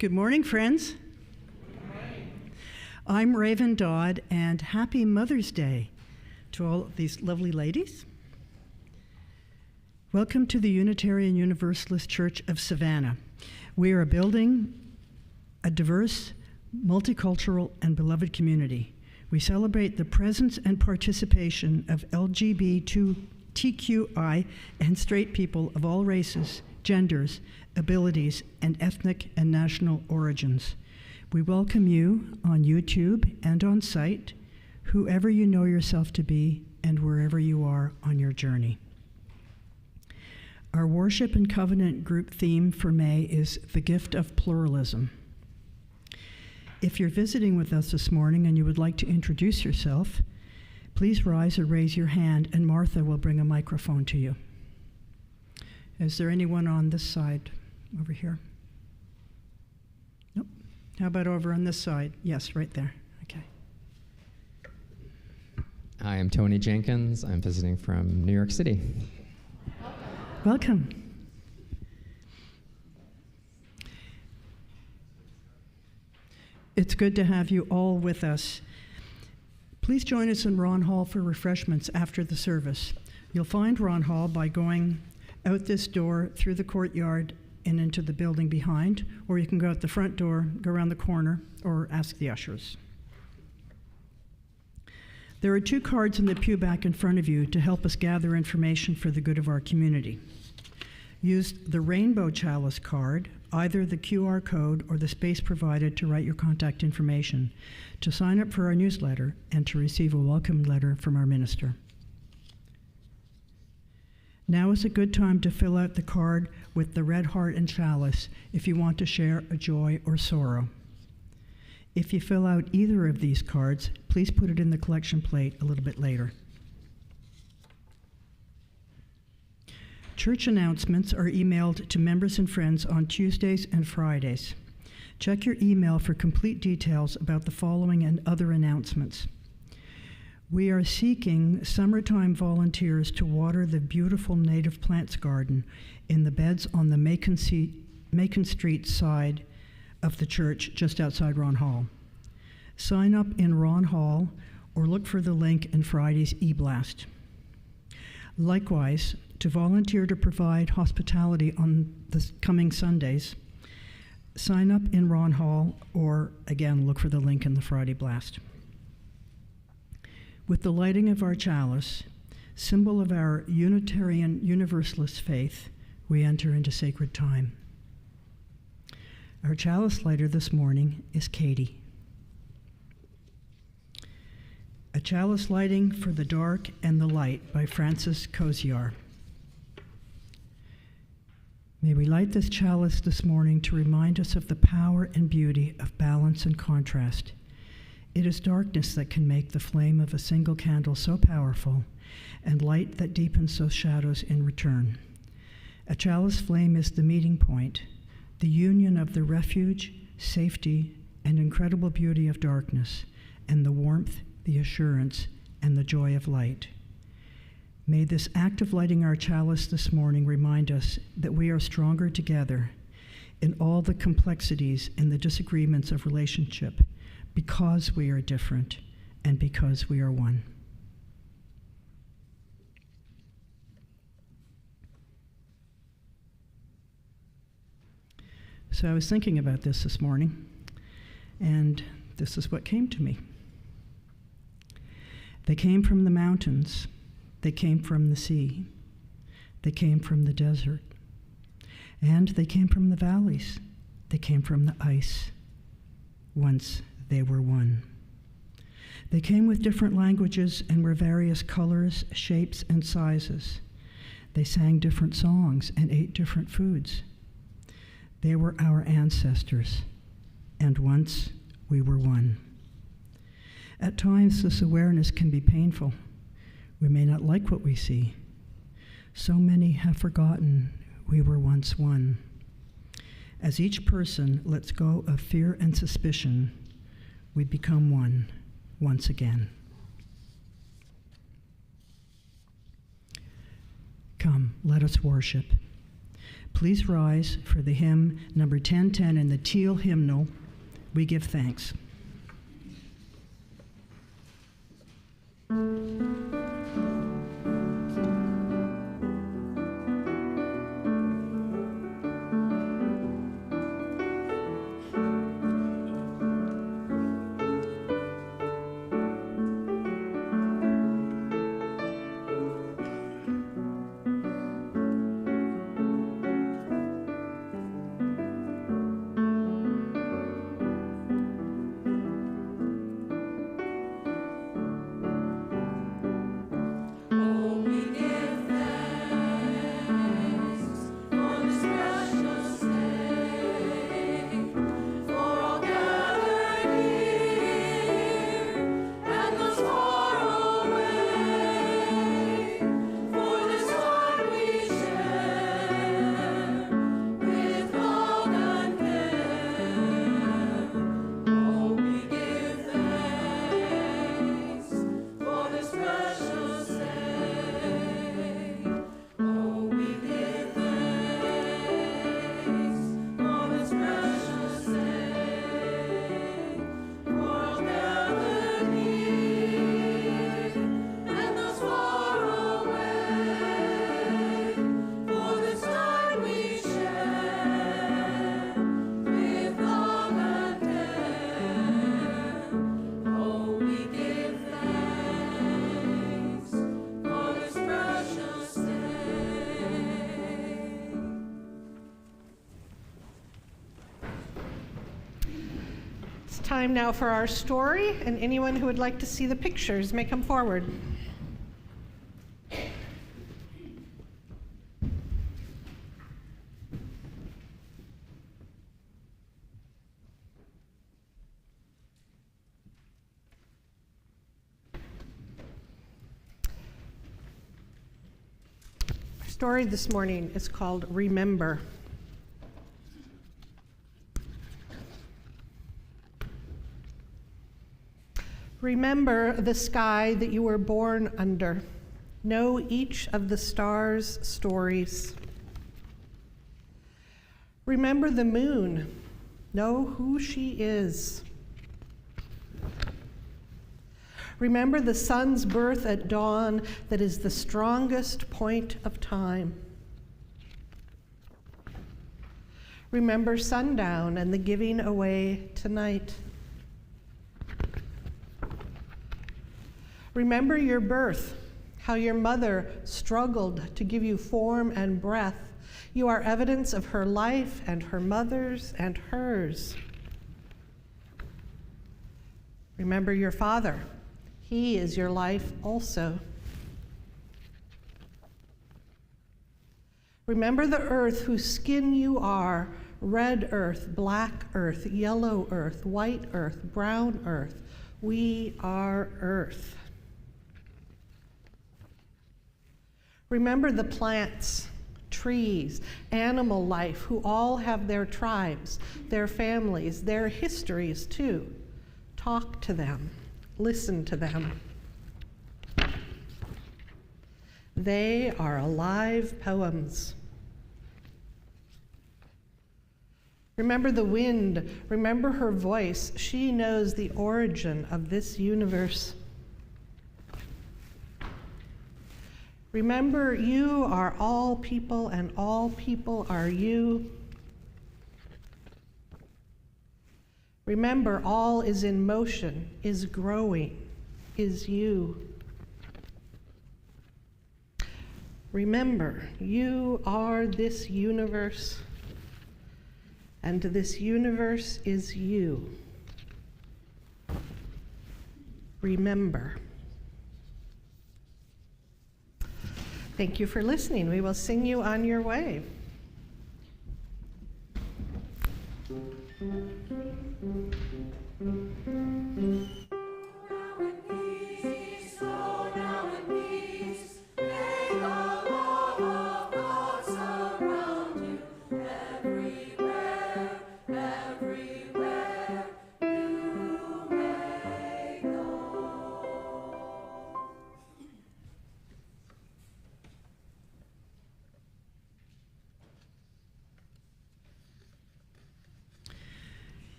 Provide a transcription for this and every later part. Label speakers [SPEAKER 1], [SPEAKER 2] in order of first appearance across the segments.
[SPEAKER 1] Good morning, friends.
[SPEAKER 2] Good morning.
[SPEAKER 1] I'm Reverend Doege, and happy Mother's Day to all of these lovely ladies. Welcome to the Unitarian Universalist Church of Savannah. We are building a diverse, multicultural, and beloved community. We celebrate the presence and participation of LGBTQI and straight people of all races, genders, abilities, and ethnic and national origins. We welcome you on YouTube and on site, whoever you know yourself to be and wherever you are on your journey. Our worship and covenant group theme for May is the Gift of Pluralism. If you're visiting with us this morning and you would like to introduce yourself, please rise or raise your hand and Martha will bring a microphone to you. Is there anyone on this side over here? Nope. How about over on this side? Yes, right there. Okay.
[SPEAKER 3] Hi, I'm Tony Jenkins. I'm visiting from New York City.
[SPEAKER 1] Welcome. It's good to have you all with us. Please join us in Ron Hall for refreshments after the service. You'll find Ron Hall by going out this door, through the courtyard, and into the building behind, or you can go out the front door, go around the corner, or ask the ushers. There are 2 cards in the pew back in front of you to help us gather information for the good of our community. Use the Rainbow Chalice card, either the QR code or the space provided to write your contact information, to sign up for our newsletter and to receive a welcome letter from our minister. Now is a good time to fill out the card with the red heart and chalice if you want to share a joy or sorrow. If you fill out either of these cards, please put it in the collection plate a little bit later. Church announcements are emailed to members and friends on Tuesdays and Fridays. Check your email for complete details about the following and other announcements. We are seeking summertime volunteers to water the beautiful native plants garden in the beds on the Macon Street side of the church just outside Ron Hall. Sign up in Ron Hall or look for the link in Friday's e-blast. Likewise, to volunteer to provide hospitality on the coming Sundays, sign up in Ron Hall or, again, look for the link in the Friday blast. With the lighting of our chalice, symbol of our Unitarian Universalist faith, we enter into sacred time. Our chalice lighter this morning is Katie. A Chalice Lighting for the Dark and the Light by Francis Koziar. May we light this chalice this morning to remind us of the power and beauty of balance and contrast. It is darkness that can make the flame of a single candle so powerful, and light that deepens those shadows in return. A chalice flame is the meeting point, the union of the refuge, safety, and incredible beauty of darkness, and the warmth, the assurance, and the joy of light. May this act of lighting our chalice this morning remind us that we are stronger together in all the complexities and the disagreements of relationship, because we are different and because we are one. So I was thinking about this morning, and this is what came to me. They came from the mountains. They came from the sea. They came from the desert. And they came from the valleys. They came from the ice. Once they were one. They came with different languages and were various colors, shapes, and sizes. They sang different songs and ate different foods. They were our ancestors, and once we were one. At times, this awareness can be painful. We may not like what we see. So many have forgotten we were once one. As each person lets go of fear and suspicion, we become one once again. Come, let us worship. Please rise for the hymn number 1010 in the teal hymnal, We Give Thanks.
[SPEAKER 2] Time now for our story, and anyone who would like to see the pictures may come forward. Our story this morning is called Remember. Remember the sky that you were born under. Know each of the stars' stories. Remember the moon. Know who she is. Remember the sun's birth at dawn that is the strongest point of time. Remember sundown and the giving away tonight. Remember your birth, how your mother struggled to give you form and breath. You are evidence of her life and her mother's and hers. Remember your father. He is your life also. Remember the earth whose skin you are, red earth, black earth, yellow earth, white earth, brown earth. We are earth. Remember the plants, trees, animal life, who all have their tribes, their families, their histories too. Talk to them, listen to them. They are alive poems. Remember the wind, remember her voice. She knows the origin of this universe. Remember, you are all people and all people are you. Remember, all is in motion, is growing, is you. Remember, you are this universe, and this universe is you. Remember. Thank you for listening. We will sing you on your way.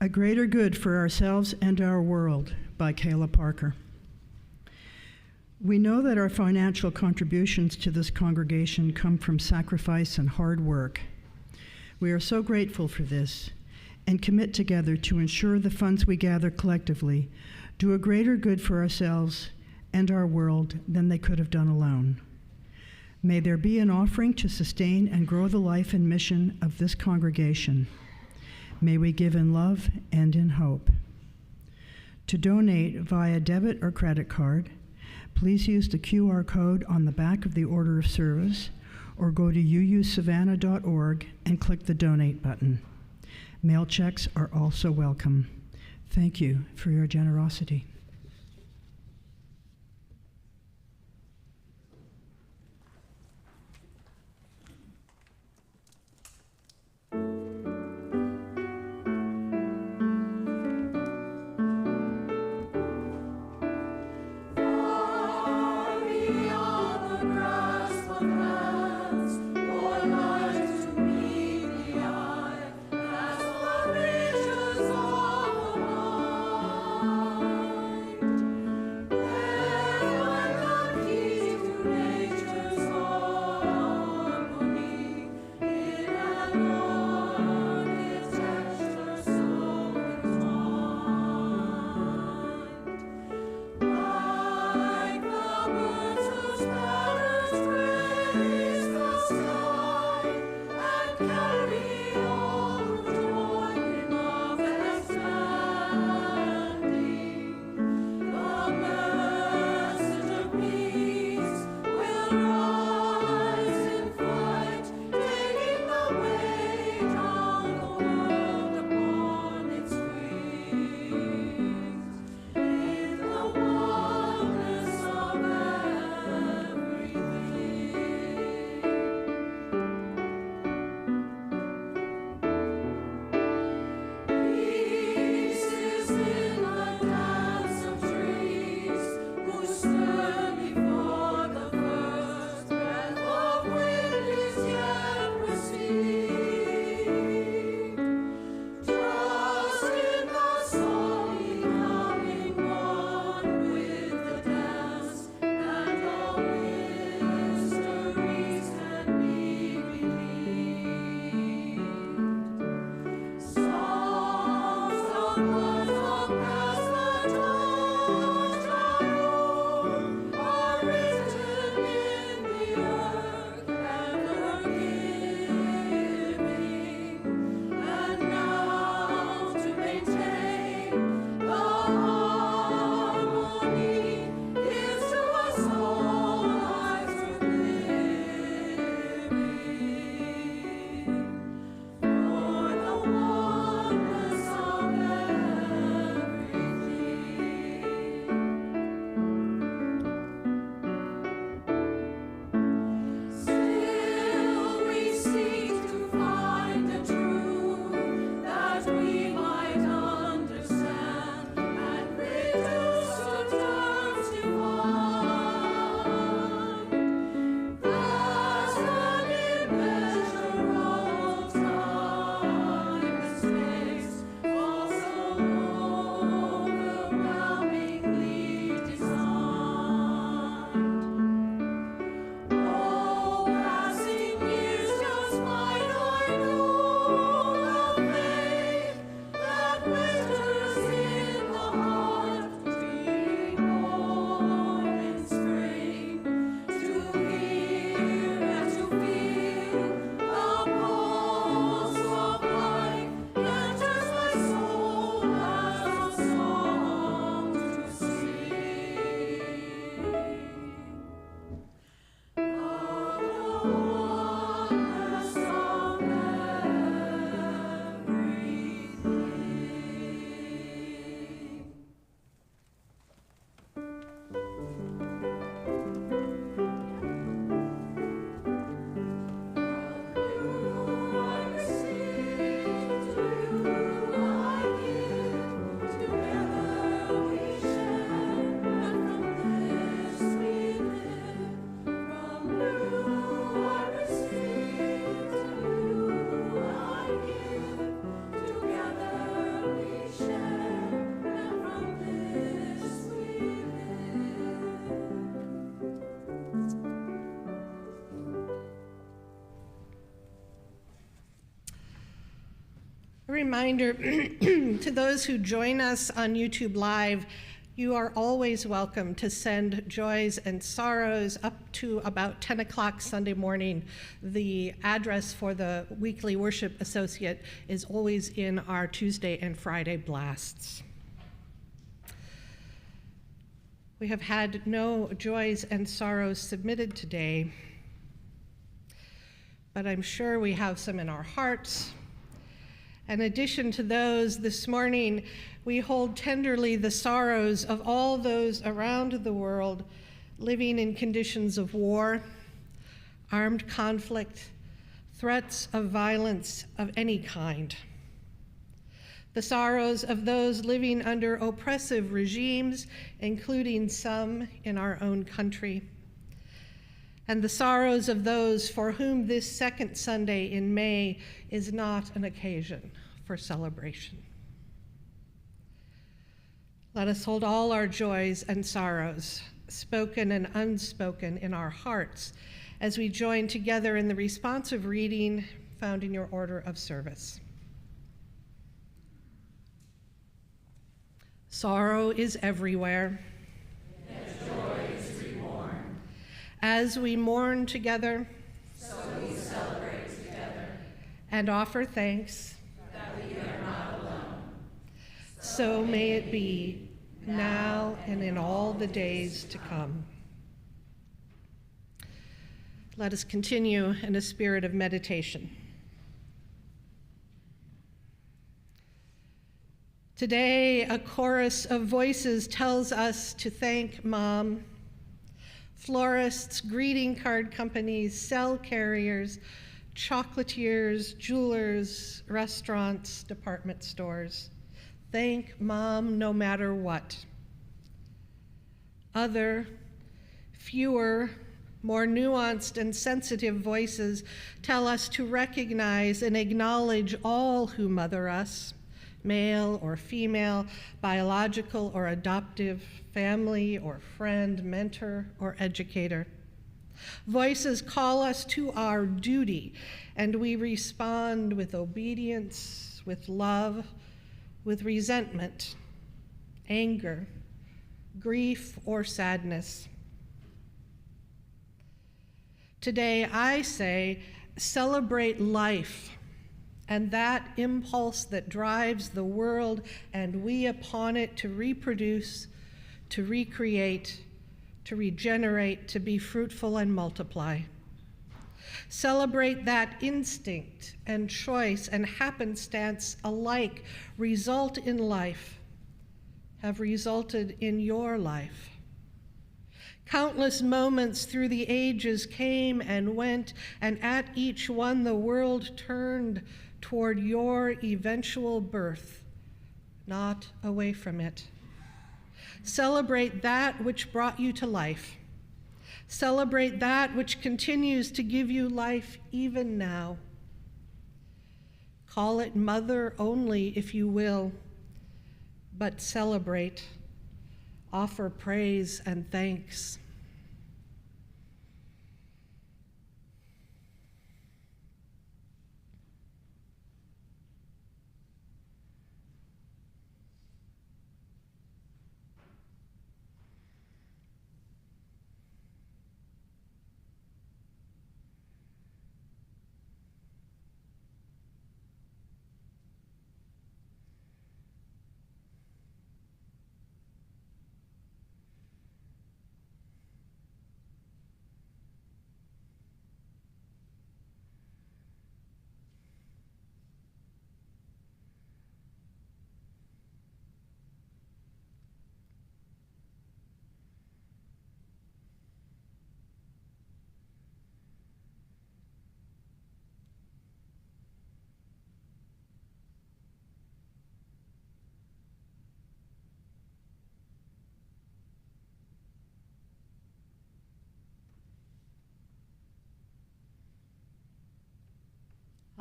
[SPEAKER 1] A Greater Good for Ourselves and Our World by Kayla Parker. We know that our financial contributions to this congregation come from sacrifice and hard work. We are so grateful for this and commit together to ensure the funds we gather collectively do a greater good for ourselves and our world than they could have done alone. May there be an offering to sustain and grow the life and mission of this congregation. May we give in love and in hope. To donate via debit or credit card, please use the QR code on the back of the order of service or go to uusavannah.org and click the donate button. Mail checks are also welcome. Thank you for your generosity.
[SPEAKER 2] reminder to those who join us on YouTube Live, you are always welcome to send joys and sorrows up to about 10 o'clock Sunday morning. The address for the weekly worship associate is always in our Tuesday and Friday blasts. We have had no joys and sorrows submitted today, but I'm sure we have some in our hearts. In addition to those, this morning, we hold tenderly the sorrows of all those around the world living in conditions of war, armed conflict, threats of violence of any kind. The sorrows of those living under oppressive regimes, including some in our own country. And the sorrows of those for whom this second Sunday in May is not an occasion for celebration. Let us hold all our joys and sorrows, spoken and unspoken, in our hearts as we join together in the responsive reading found in your order of service. Sorrow is everywhere. As we mourn together,
[SPEAKER 4] so we celebrate together,
[SPEAKER 2] and offer thanks
[SPEAKER 4] that we are not alone.
[SPEAKER 2] So may it be, now and in all the days to come. Let us continue in a spirit of meditation. Today, a chorus of voices tells us to thank Mom, florists, greeting card companies, cell carriers, chocolatiers, jewelers, restaurants, department stores. Thank Mom no matter what. Other, fewer, more nuanced and sensitive voices tell us to recognize and acknowledge all who mother us, male or female, biological or adoptive, family or friend, mentor or educator. Voices call us to our duty, and we respond with obedience, with love, with resentment, anger, grief, or sadness. Today, I say, celebrate life and that impulse that drives the world and we upon it to reproduce, to recreate, to regenerate, to be fruitful and multiply. Celebrate that instinct and choice and happenstance alike result in life, have resulted in your life. Countless moments through the ages came and went, and at each one the world turned toward your eventual birth, not away from it. Celebrate that which brought you to life. Celebrate that which continues to give you life even now. Call it mother only if you will, but celebrate. Offer praise and thanks.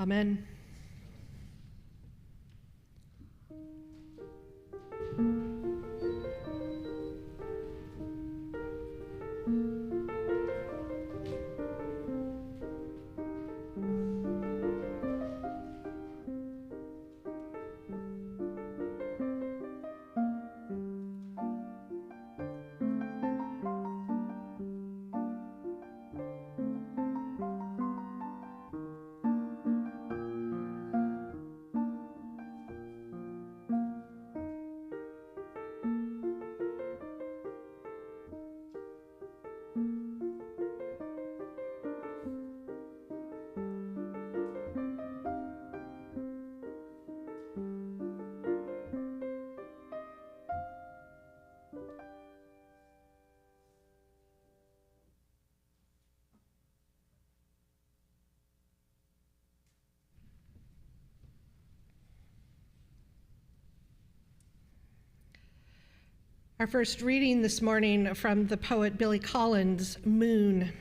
[SPEAKER 2] Amen. Our first reading this morning from the poet Billy Collins' Moon.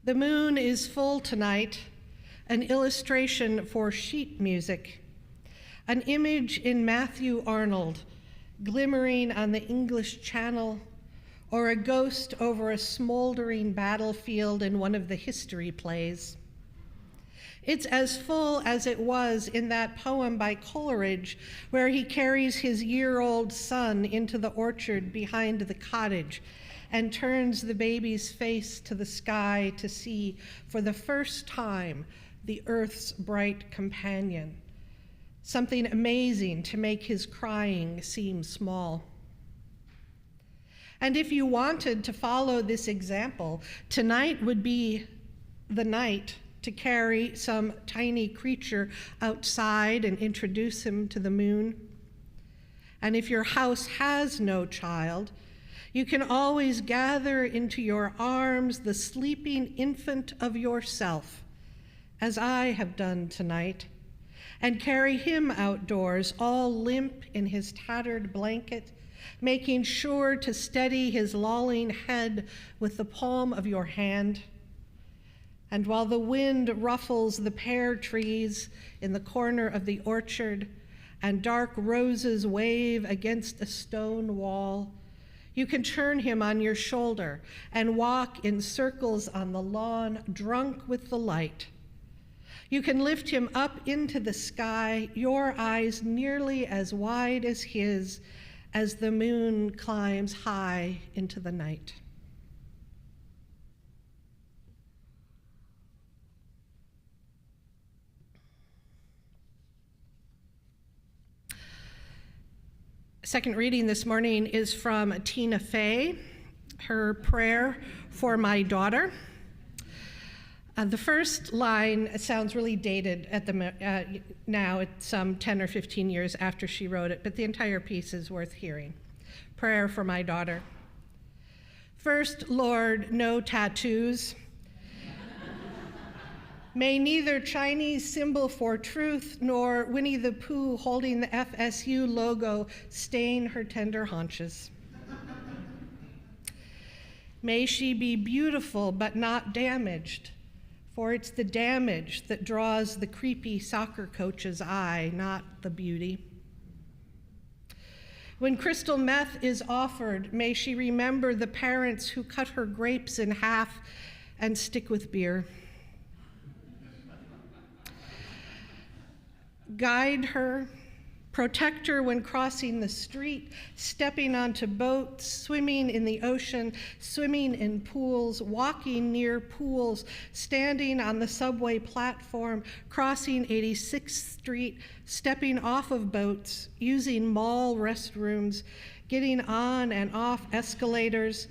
[SPEAKER 2] The moon is full tonight, an illustration for sheet music, an image in Matthew Arnold, glimmering on the English Channel, or a ghost over a smoldering battlefield in one of the history plays. It's as full as it was in that poem by Coleridge, where he carries his year-old son into the orchard behind the cottage and turns the baby's face to the sky to see, for the first time, the earth's bright companion. Something amazing to make his crying seem small. And if you wanted to follow this example, tonight would be the night to carry some tiny creature outside and introduce him to the moon. And if your house has no child, you can always gather into your arms the sleeping infant of yourself, as I have done tonight, and carry him outdoors, all limp in his tattered blanket, making sure to steady his lolling head with the palm of your hand. And while the wind ruffles the pear trees in the corner of the orchard and dark roses wave against a stone wall, you can turn him on your shoulder and walk in circles on the lawn, drunk with the light. You can lift him up into the sky, your eyes nearly as wide as his, as the moon climbs high into the night. Second reading this morning is from Tina Fey, her prayer for my daughter. The first line sounds really dated at the now. It's some 10 or 15 years after she wrote it, but the entire piece is worth hearing. Prayer for my daughter. First, Lord, no tattoos. May neither Chinese symbol for truth nor Winnie the Pooh holding the FSU logo stain her tender haunches. May she be beautiful but not damaged, for it's the damage that draws the creepy soccer coach's eye, not the beauty. When crystal meth is offered, may she remember the parents who cut her grapes in half and stick with beer. Guide her, protect her when crossing the street, stepping onto boats, swimming in the ocean, swimming in pools, walking near pools, standing on the subway platform, crossing 86th Street, stepping off of boats, using mall restrooms, getting on and off escalators,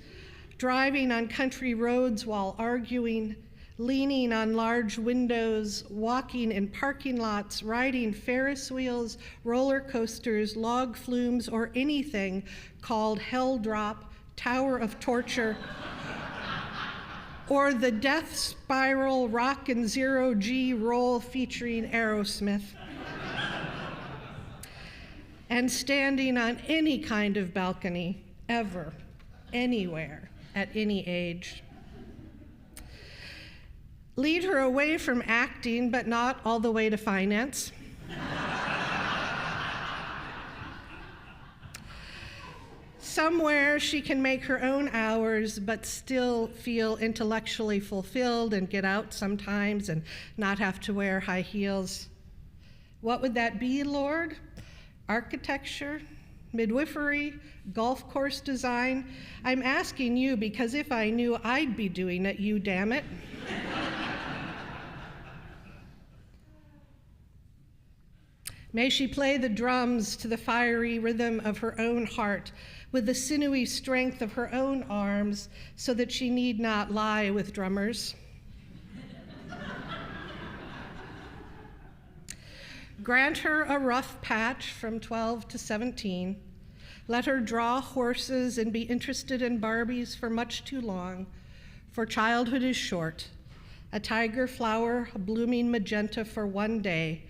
[SPEAKER 2] driving on country roads while arguing, leaning on large windows, walking in parking lots, riding Ferris wheels, roller coasters, log flumes, or anything called Hell Drop, Tower of Torture, or the Death Spiral Rock and Zero G roll featuring Aerosmith. And standing on any kind of balcony, ever, anywhere, at any age. Lead her away from acting, but not all the way to finance. Somewhere she can make her own hours, but still feel intellectually fulfilled and get out sometimes and not have to wear high heels. What would that be, Lord? Architecture, midwifery, golf course design? I'm asking you because if I knew, I'd be doing it, you damn it. May she play the drums to the fiery rhythm of her own heart, with the sinewy strength of her own arms, so that she need not lie with drummers. Grant her a rough patch from 12 to 17. Let her draw horses and be interested in Barbies for much too long, for childhood is short. A tiger flower, a blooming magenta for one day,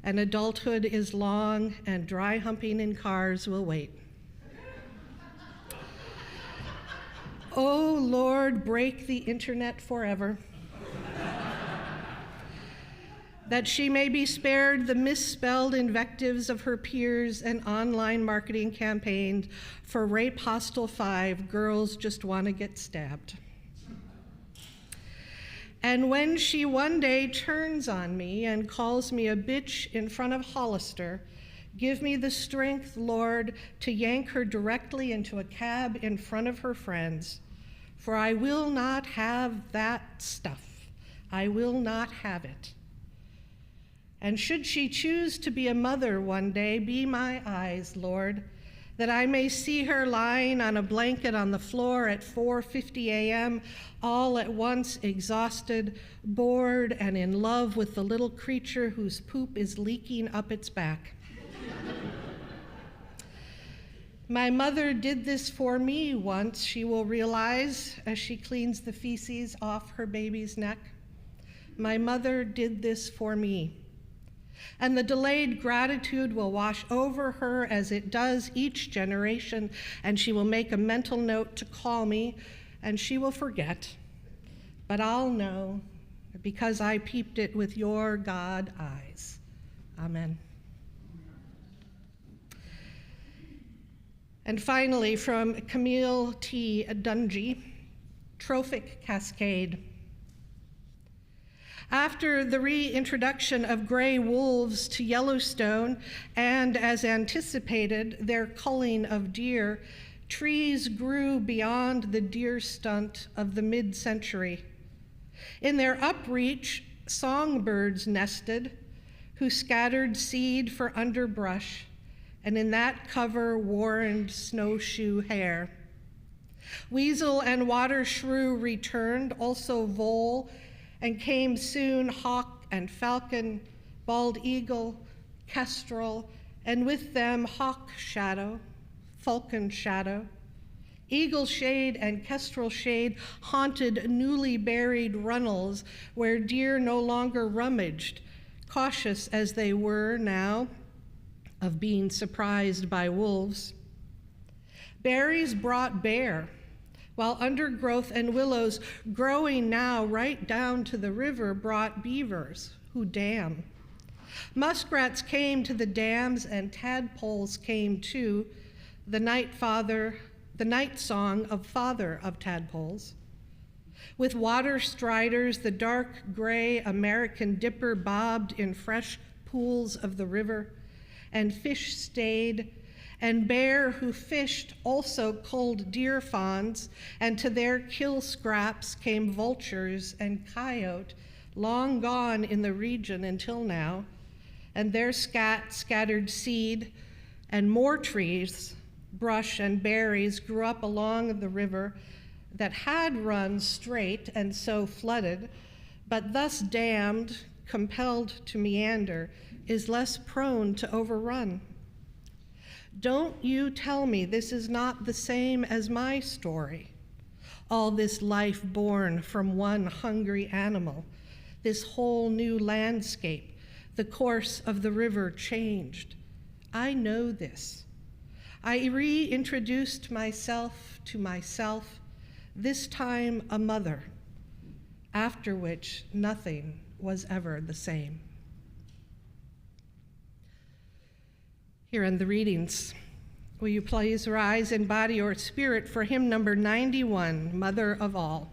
[SPEAKER 2] and adulthood is long, and dry humping in cars will wait. Oh, Lord, break the internet forever, that she may be spared the misspelled invectives of her peers and online marketing campaigns for Rape Hostel 5, girls just want to get stabbed. And when she one day turns on me and calls me a bitch in front of Hollister, give me the strength, Lord, to yank her directly into a cab in front of her friends, for I will not have that stuff. I will not have it. And should she choose to be a mother one day, be my eyes, Lord, that I may see her lying on a blanket on the floor at 4:50 a.m., all at once exhausted, bored, and in love with the little creature whose poop is leaking up its back. My mother did this for me once, she will realize as she cleans the feces off her baby's neck. My mother did this for me. And the delayed gratitude will wash over her as it does each generation, and she will make a mental note to call me, and she will forget. But I'll know, because I peeped it with your God eyes. Amen. And finally, from Camille T. Dungy, Trophic Cascade. After the reintroduction of gray wolves to Yellowstone, and as anticipated, their culling of deer, trees grew beyond the deer stunt of the mid-century. In their upreach, songbirds nested, who scattered seed for underbrush, and in that cover warrened snowshoe hare. Weasel and water shrew returned, also vole, and came soon hawk and falcon, bald eagle, kestrel, and with them hawk shadow, falcon shadow. Eagle shade and kestrel shade haunted newly buried runnels where deer no longer rummaged, cautious as they were now of being surprised by wolves. Berries brought bear, while undergrowth and willows growing now right down to the river brought beavers who dam. Muskrats came to the dams and tadpoles came too, the night song of father of tadpoles. With water striders, the dark gray American dipper bobbed in fresh pools of the river, and fish stayed, and bear who fished also culled deer fawns, and to their kill scraps came vultures and coyote, long gone in the region until now, and their scattered seed, and more trees, brush and berries grew up along the river that had run straight and so flooded, but thus dammed, compelled to meander, is less prone to overrun. Don't you tell me this is not the same as my story. All this life born from one hungry animal, this whole new landscape, the course of the river changed. I know this. I reintroduced myself to myself, this time a mother, after which nothing was ever the same. Here end the readings. Will you please rise in body or spirit for hymn number 91, Mother of All.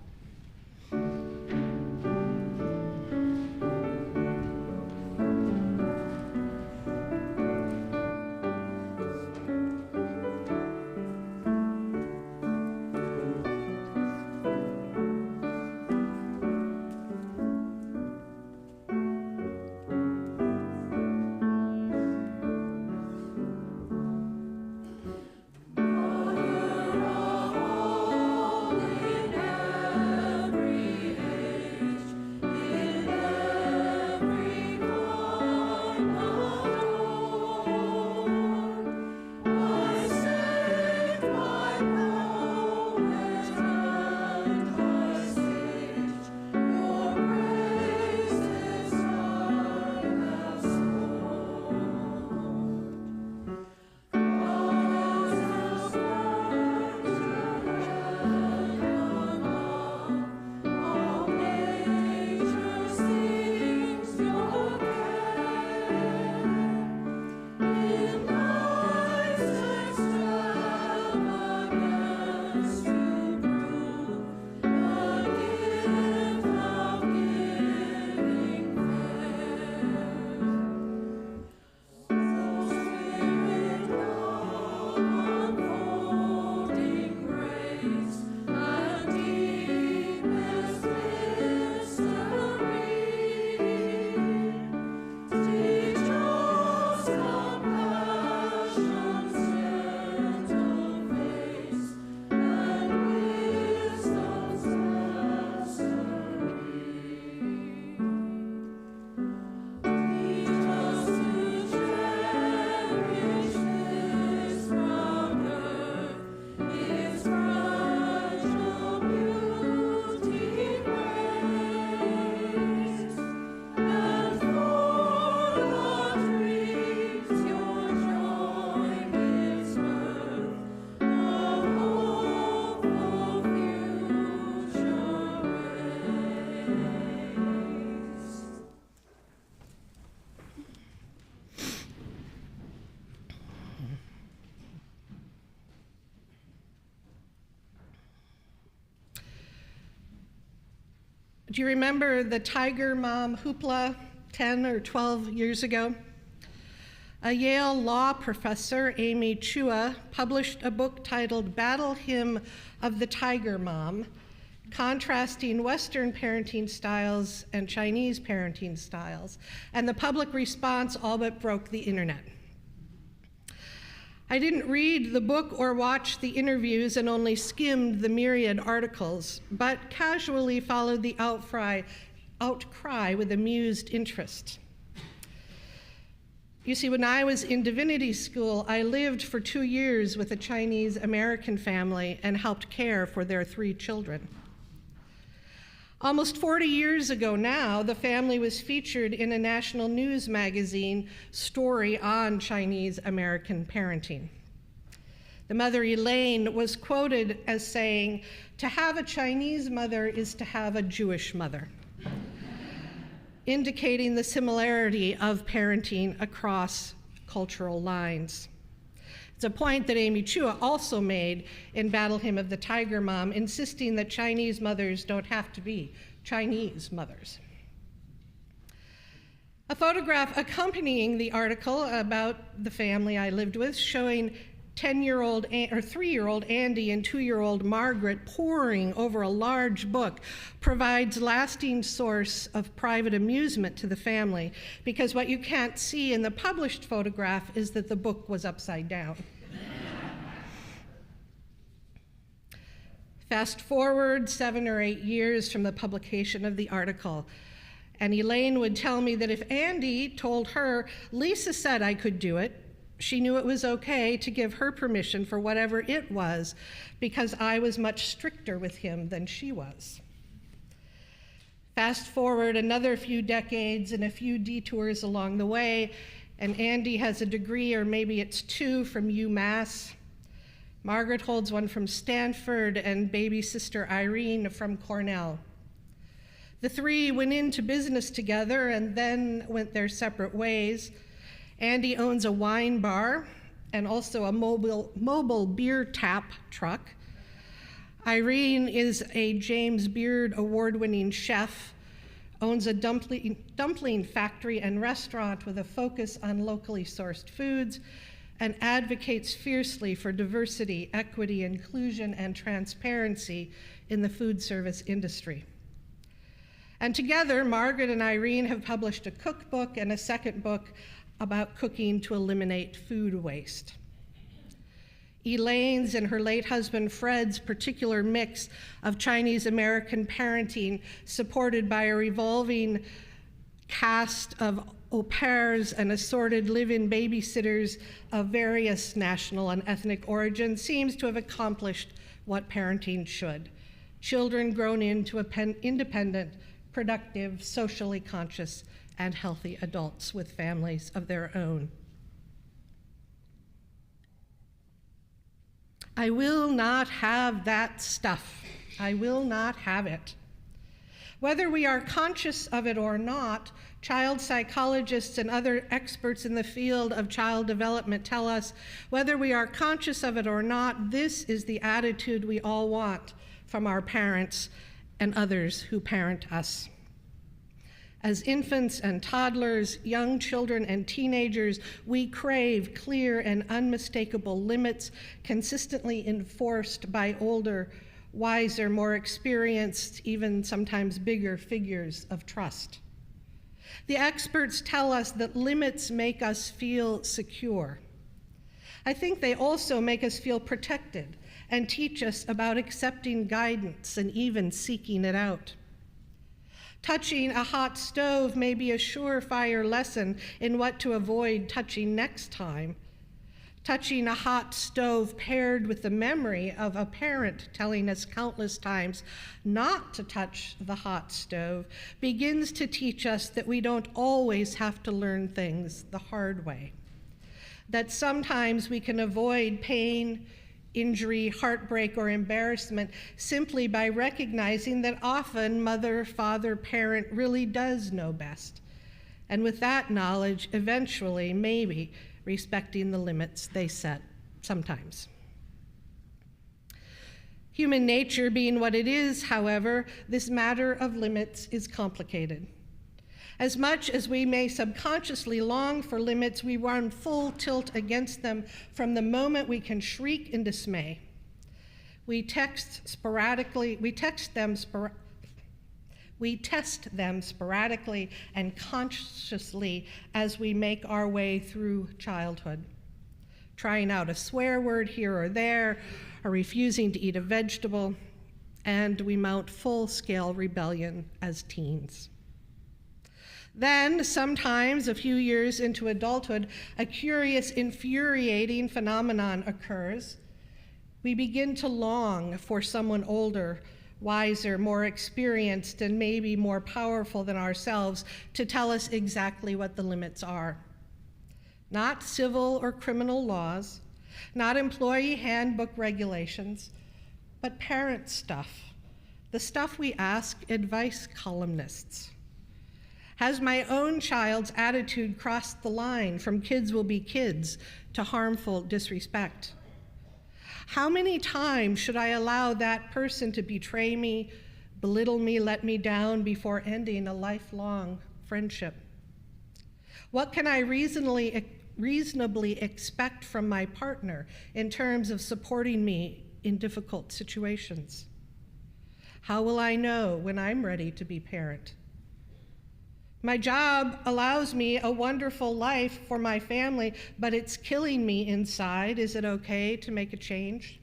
[SPEAKER 4] Mother of all in
[SPEAKER 2] Do you remember the Tiger Mom hoopla 10 or 12 years ago? A Yale law professor, Amy Chua, published a book titled Battle Hymn of the Tiger Mom, contrasting Western parenting styles and Chinese parenting styles, and the public response all but broke the internet. I didn't read the book or watch the interviews and only skimmed the myriad articles, but casually followed the outcry with amused interest. You see, when I was in divinity school, I lived for 2 years with a Chinese American family and helped care for their 3 children. Almost 40 years ago now, the family was featured in a national news magazine story on Chinese American parenting. The mother, Elaine, was quoted as saying, "To have a Chinese mother is to have a Jewish mother," indicating the similarity of parenting across cultural lines. It's a point that Amy Chua also made in Battle Hymn of the Tiger Mom, insisting that Chinese mothers don't have to be Chinese mothers. A photograph accompanying the article about the family I lived with, showing 3-year-old Andy and 2-year-old Margaret poring over a large book, provides lasting source of private amusement to the family, because what you can't see in the published photograph is that the book was upside down. Fast forward 7 or 8 years from the publication of the article, and Elaine would tell me that if Andy told her, "Lisa said I could do it," she knew it was okay to give her permission for whatever it was, because I was much stricter with him than she was. Fast forward another few decades and a few detours along the way, and Andy has a degree, or maybe it's 2, from UMass. Margaret holds one from Stanford, and baby sister Irene from Cornell. The 3 went into business together and then went their separate ways. Andy owns a wine bar and also a mobile beer tap truck. Irene is a James Beard award-winning chef, owns a dumpling factory and restaurant with a focus on locally sourced foods, and advocates fiercely for diversity, equity, inclusion, and transparency in the food service industry. And together, Margaret and Irene have published a cookbook and a second book about cooking to eliminate food waste. Elaine's and her late husband Fred's particular mix of Chinese American parenting, supported by a revolving cast of au pairs and assorted live-in babysitters of various national and ethnic origins, seems to have accomplished what parenting should. Children grown into independent, productive, socially conscious, and healthy adults with families of their own. I will not have that stuff. I will not have it. Whether we are conscious of it or not, child psychologists and other experts in the field of child development tell us, whether we are conscious of it or not, this is the attitude we all want from our parents and others who parent us. As infants and toddlers, young children and teenagers, we crave clear and unmistakable limits consistently enforced by older, wiser, more experienced, even sometimes bigger figures of trust. The experts tell us that limits make us feel secure. I think they also make us feel protected and teach us about accepting guidance and even seeking it out. Touching a hot stove may be a surefire lesson in what to avoid touching next time. Touching a hot stove paired with the memory of a parent telling us countless times not to touch the hot stove begins to teach us that we don't always have to learn things the hard way. That sometimes we can avoid pain, injury, heartbreak, or embarrassment simply by recognizing that often mother, father, parent really does know best. And with that knowledge, eventually, maybe, respecting the limits they set sometimes. Human nature being what it is, however, this matter of limits is complicated. As much as we may subconsciously long for limits, we run full tilt against them from the moment we can shriek in dismay. We test them sporadically and consciously as we make our way through childhood, trying out a swear word here or there, or refusing to eat a vegetable, and we mount full-scale rebellion as teens. Then, sometimes a few years into adulthood, a curious, infuriating phenomenon occurs. We begin to long for someone older, wiser, more experienced, and maybe more powerful than ourselves to tell us exactly what the limits are. Not civil or criminal laws, not employee handbook regulations, but parent stuff, the stuff we ask advice columnists. Has my own child's attitude crossed the line from kids will be kids to harmful disrespect? How many times should I allow that person to betray me, belittle me, let me down before ending a lifelong friendship? What can I reasonably expect from my partner in terms of supporting me in difficult situations? How will I know when I'm ready to be parent? My job allows me a wonderful life for my family, but it's killing me inside. Is it okay to make a change?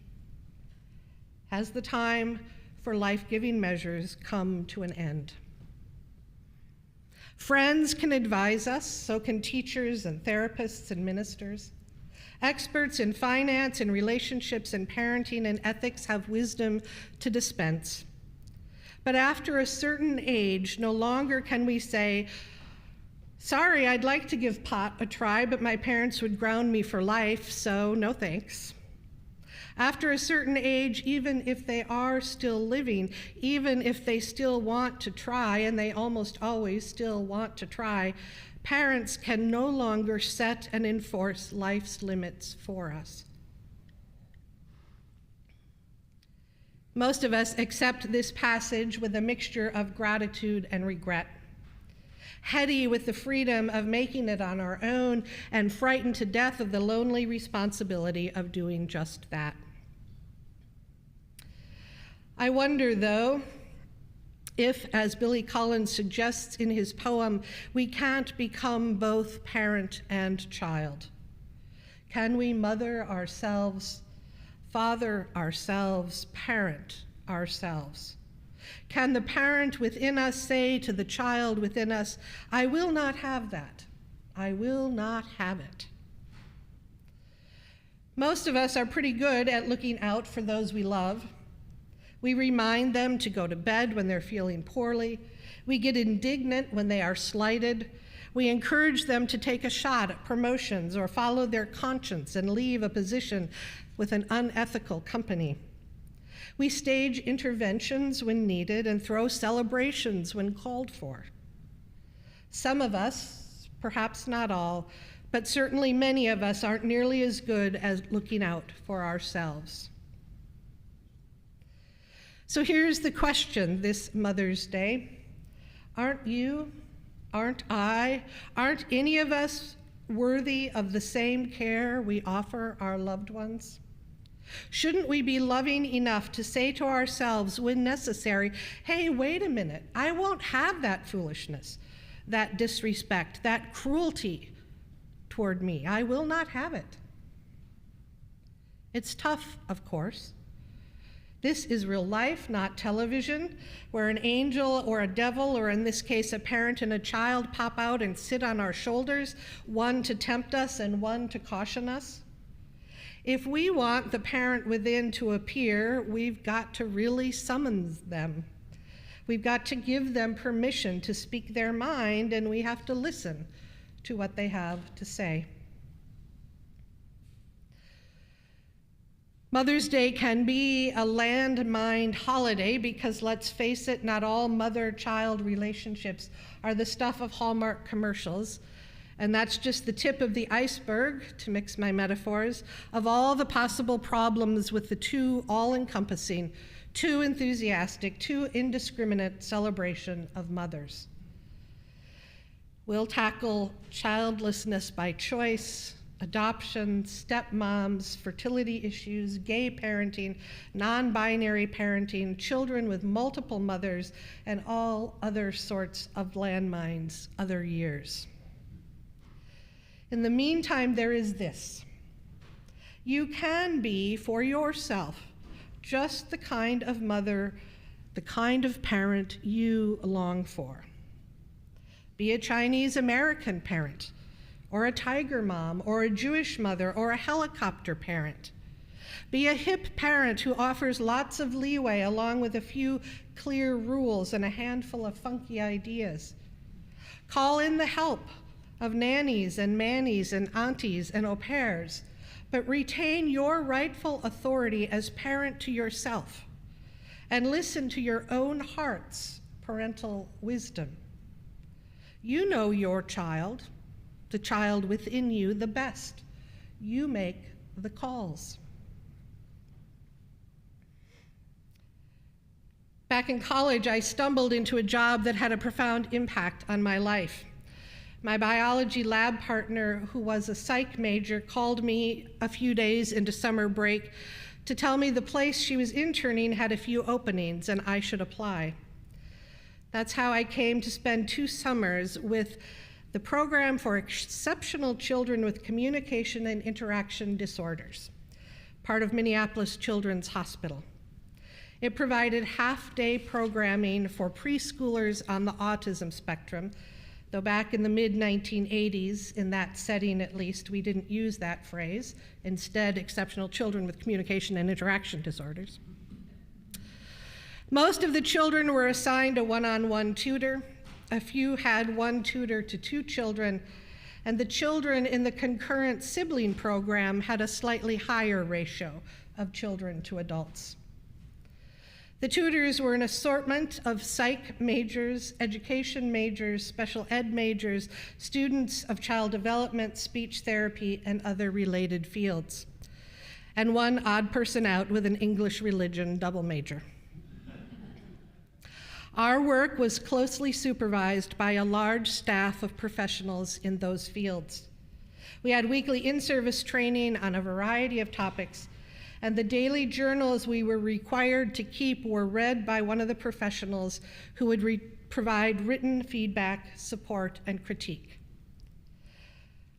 [SPEAKER 2] Has the time for life-giving measures come to an end? Friends can advise us, so can teachers and therapists and ministers. Experts in finance and relationships and parenting and ethics have wisdom to dispense. But after a certain age, no longer can we say, sorry, I'd like to give pot a try, but my parents would ground me for life, so no thanks. After a certain age, even if they are still living, even if they still want to try, and they almost always still want to try, parents can no longer set and enforce life's limits for us. Most of us accept this passage with a mixture of gratitude and regret, heady with the freedom of making it on our own and frightened to death of the lonely responsibility of doing just that. I wonder, though, if, as Billy Collins suggests in his poem, we can't become both parent and child. Can we mother ourselves, father ourselves, parent ourselves? Can the parent within us say to the child within us, I will not have that. I will not have it. Most of us are pretty good at looking out for those we love. We remind them to go to bed when they're feeling poorly. We get indignant when they are slighted. We encourage them to take a shot at promotions or follow their conscience and leave a position with an unethical company. We stage interventions when needed and throw celebrations when called for. Some of us, perhaps not all, but certainly many of us aren't nearly as good as looking out for ourselves. So here's the question this Mother's Day. Aren't you, aren't I, aren't any of us worthy of the same care we offer our loved ones? Shouldn't we be loving enough to say to ourselves when necessary, hey, wait a minute, I won't have that foolishness, that disrespect, that cruelty toward me. I will not have it. It's tough, of course. This is real life, not television, where an angel or a devil, or in this case, a parent and a child, pop out and sit on our shoulders, one to tempt us and one to caution us. If we want the parent within to appear, we've got to really summon them. We've got to give them permission to speak their mind, and we have to listen to what they have to say. Mother's Day can be a landmine holiday because, let's face it, not all mother-child relationships are the stuff of Hallmark commercials, And that's just the tip of the iceberg, to mix my metaphors, of all the possible problems with the too all-encompassing, too enthusiastic, too indiscriminate celebration of mothers. We'll tackle childlessness by choice, adoption, stepmoms, fertility issues, gay parenting, non-binary parenting, children with multiple mothers, and all other sorts of landmines, other years. In the meantime, there is this. You can be, for yourself, just the kind of mother, the kind of parent you long for. Be a Chinese American parent, or a tiger mom, or a Jewish mother, or a helicopter parent. Be a hip parent who offers lots of leeway along with a few clear rules and a handful of funky ideas. Call in the help of nannies and mannies and aunties and au pairs, but retain your rightful authority as parent to yourself and listen to your own heart's parental wisdom. You know your child, the child within you, the best. You make the calls. Back in college, I stumbled into a job that had a profound impact on my life. My biology lab partner, who was a psych major, called me a few days into summer break to tell me the place she was interning had a few openings and I should apply. That's how I came to spend 2 summers with the Program for Exceptional Children with Communication and Interaction Disorders, part of Minneapolis Children's Hospital. It provided half-day programming for preschoolers on the autism spectrum, though back in the mid-1980s, in that setting at least, we didn't use that phrase. Instead, exceptional children with communication and interaction disorders. Most of the children were assigned a one-on-one tutor. A few had 1 tutor to 2 children, and the children in the concurrent sibling program had a slightly higher ratio of children to adults. The tutors were an assortment of psych majors, education majors, special ed majors, students of child development, speech therapy, and other related fields, and 1 odd person out with an English religion double major. Our work was closely supervised by a large staff of professionals in those fields. We had weekly in-service training on a variety of topics, and the daily journals we were required to keep were read by one of the professionals who would provide written feedback, support, and critique.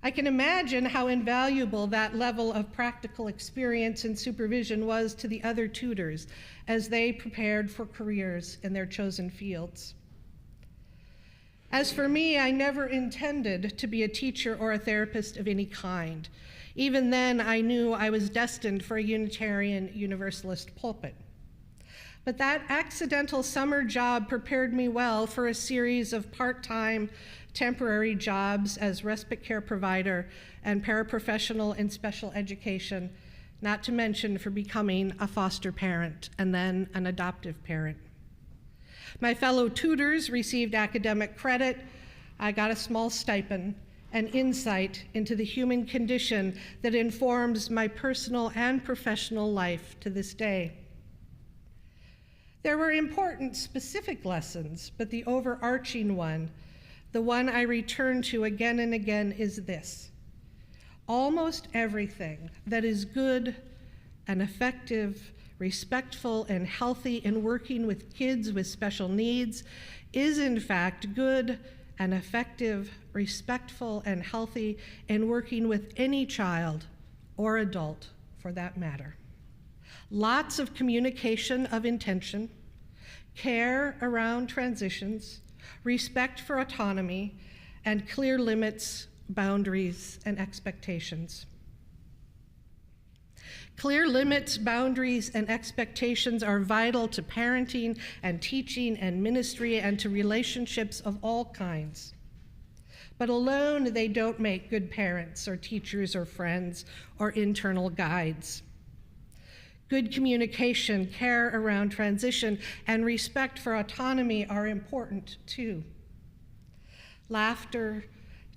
[SPEAKER 2] I can imagine how invaluable that level of practical experience and supervision was to the other tutors as they prepared for careers in their chosen fields. As for me, I never intended to be a teacher or a therapist of any kind. Even then, I knew I was destined for a Unitarian Universalist pulpit. But that accidental summer job prepared me well for a series of part-time, temporary jobs as respite care provider and paraprofessional in special education, not to mention for becoming a foster parent and then an adoptive parent. My fellow tutors received academic credit. I got a small stipend and insight into the human condition that informs my personal and professional life to this day. There were important specific lessons, but the overarching one, the one I return to again and again, is this. Almost everything that is good and effective, respectful, and healthy in working with kids with special needs is in fact good and effective, respectful, and healthy in working with any child or adult for that matter. Lots of communication of intention, care around transitions, respect for autonomy, and clear limits, boundaries, and expectations. Clear limits, boundaries, and expectations are vital to parenting and teaching and ministry and to relationships of all kinds. But alone, they don't make good parents or teachers or friends or internal guides. Good communication, care around transition, and respect for autonomy are important too. Laughter,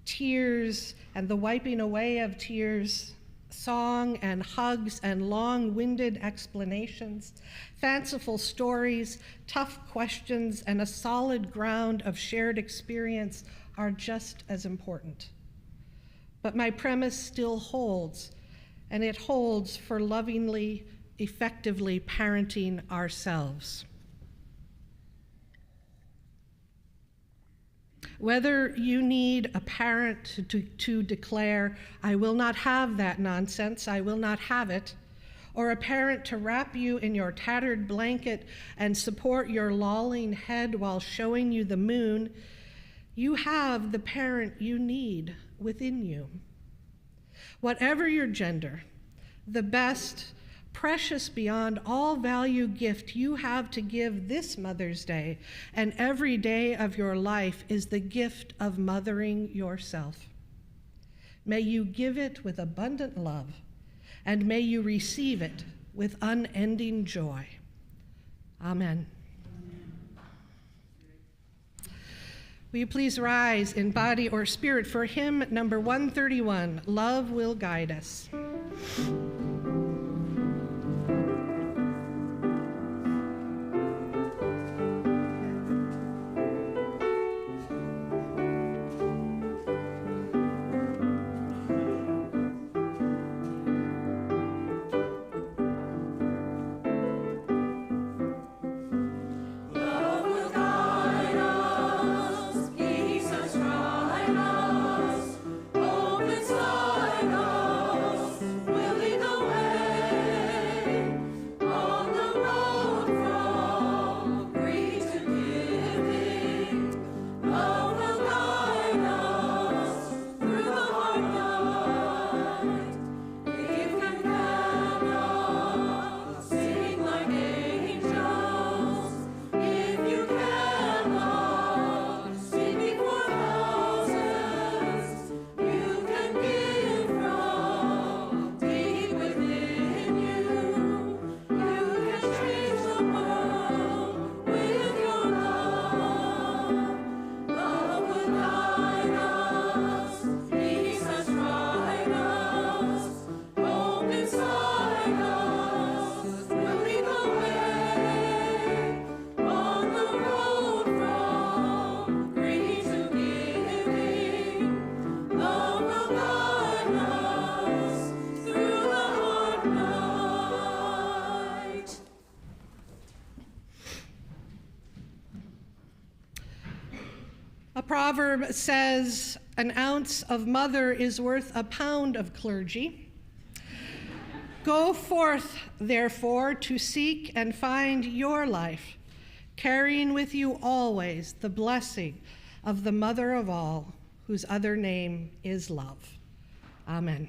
[SPEAKER 2] tears and the wiping away of tears, song and hugs and long-winded explanations, fanciful stories, tough questions, and a solid ground of shared experience are just as important. But my premise still holds, and it holds for lovingly, effectively parenting ourselves. Whether you need a parent to declare, I will not have that nonsense, I will not have it, or a parent to wrap you in your tattered blanket and support your lolling head while showing you the moon, you have the parent you need within you. Whatever your gender, the best, precious beyond all value gift you have to give this Mother's Day and every day of your life is the gift of mothering yourself. May you give it with abundant love, and may you receive it with unending joy. Amen. Will you please rise in body or spirit for hymn number 131, Love Will Guide Us. A proverb says, an ounce of mother is worth a pound of clergy. Go forth, therefore, to seek and find your life, carrying with you always the blessing of the mother of all, whose other name is love. Amen.